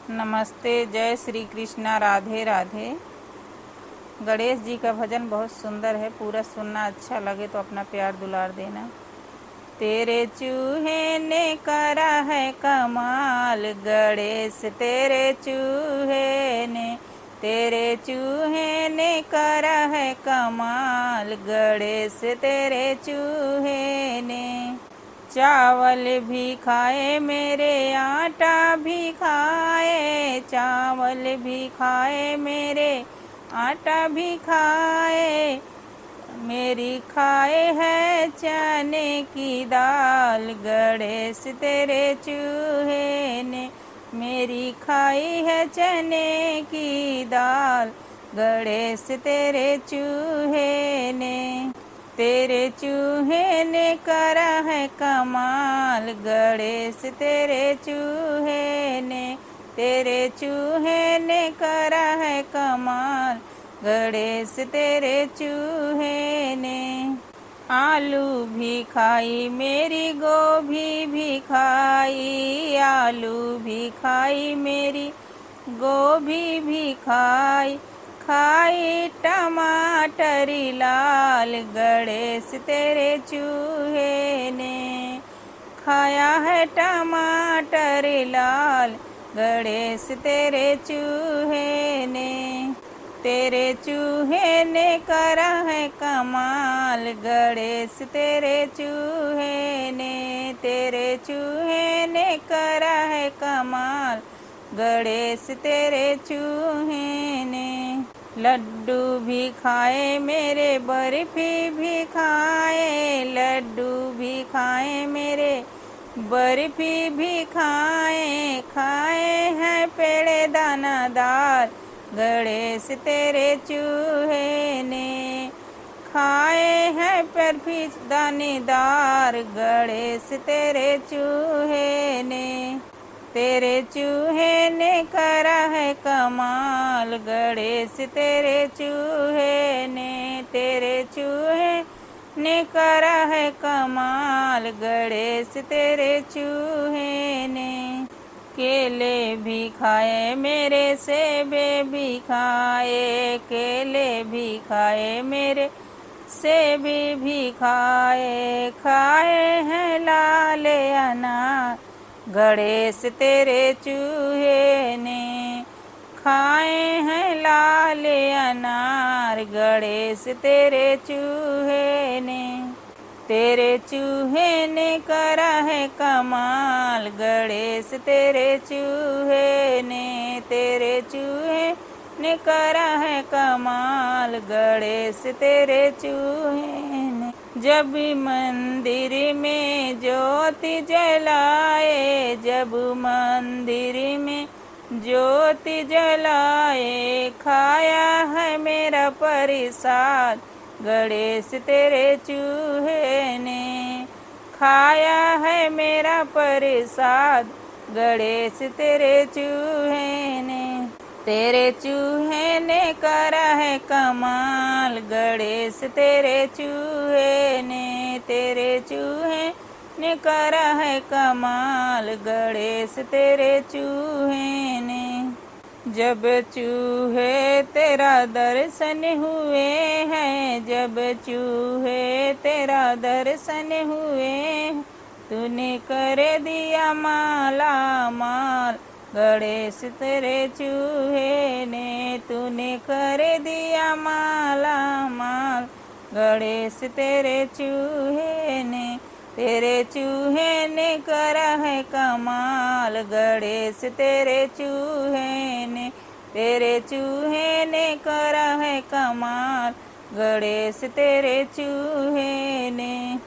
नमस्ते, जय श्री कृष्णा, राधे राधे। गणेश जी का भजन बहुत सुंदर है, पूरा सुनना। अच्छा लगे तो अपना प्यार दुलार देना। तेरे चूहे ने करा है कमाल, गणेश तेरे चूहे ने, तेरे चूहे ने करा है कमाल, गणेश तेरे चूहे ने। चावल भी खाए मेरे, आटा भी खाए, चावल भी खाए मेरे, आटा भी खाए, मेरी खाए है चने की दाल, गणेश तेरे चूहे ने, मेरी खाई है चने की दाल, गणेश तेरे चूहे ने। तेरे चूहे ने करा है कमाल, गणेश तेरे चूहे ने, तेरे चूहे ने करा है कमाल, गणेश तेरे चूहे ने। आलू भी खाई मेरी, गोभी भी खाई, आलू भी खाई मेरी, गोभी भी खाई, खाई टमाटर लाल, गणेश तेरे चूहे ने, खाया है टमाटर लाल, गणेश तेरे चूहे ने। तेरे चूहे ने करा है कमाल, गणेश तेरे चूहे ने, तेरे चूहे ने करा है कमाल, गणेश तेरे चूहे ने। लड्डू भी खाए मेरे, बर्फी भी खाए, लड्डू भी खाए मेरे, बर्फी भी खाए, खाए हैं पेड़े दानादार, गणेश तेरे चूहे ने, खाए हैं बर्फी दानेदार, गणेश तेरे चूहे ने। तेरे चूहे ने करा है कमाल, गणेश तेरे चूहे ने, तेरे चूहे ने करा है कमाल, गणेश तेरे चूहे ने। केले भी खाए मेरे, सेबे भी खाए, केले भी खाए मेरे, सेबे भी खाए, खाए हैं लाल अनार, गणेश तेरे चूहे ने, खाए हैं लाल अनार, गणेश तेरे चूहे ने। तेरे चूहे ने करा है कमाल, गणेश तेरे चूहे ने, तेरे चूहे ने करा है कमाल, गणेश तेरे चूहे ने। जब मंदिर में ज्योति जलाए, जब मंदिर में ज्योति जलाए, खाया है मेरा प्रसाद, गणेश तेरे चूहे ने, खाया है मेरा प्रसाद, गणेश तेरे चूहे ने। तेरे चूहे ने करा है कमाल, गणेश तेरे चूहे ने, तेरे चूहे ने करा है कमाल, गणेश तेरे चूहे ने। जब चूहे तेरा दर्शन हुए हैं, जब चूहे तेरा दर्शन हुए, तूने कर दिया माला माल, गणेश तेरे चूहे ने, तूने कर दिया माला माल, गणेश तेरे चूहे ने। तेरे चूहे ने करा है कमाल, गणेश तेरे चूहे ने, तेरे चूहे ने करा है कमाल, गणेश तेरे चूहे ने।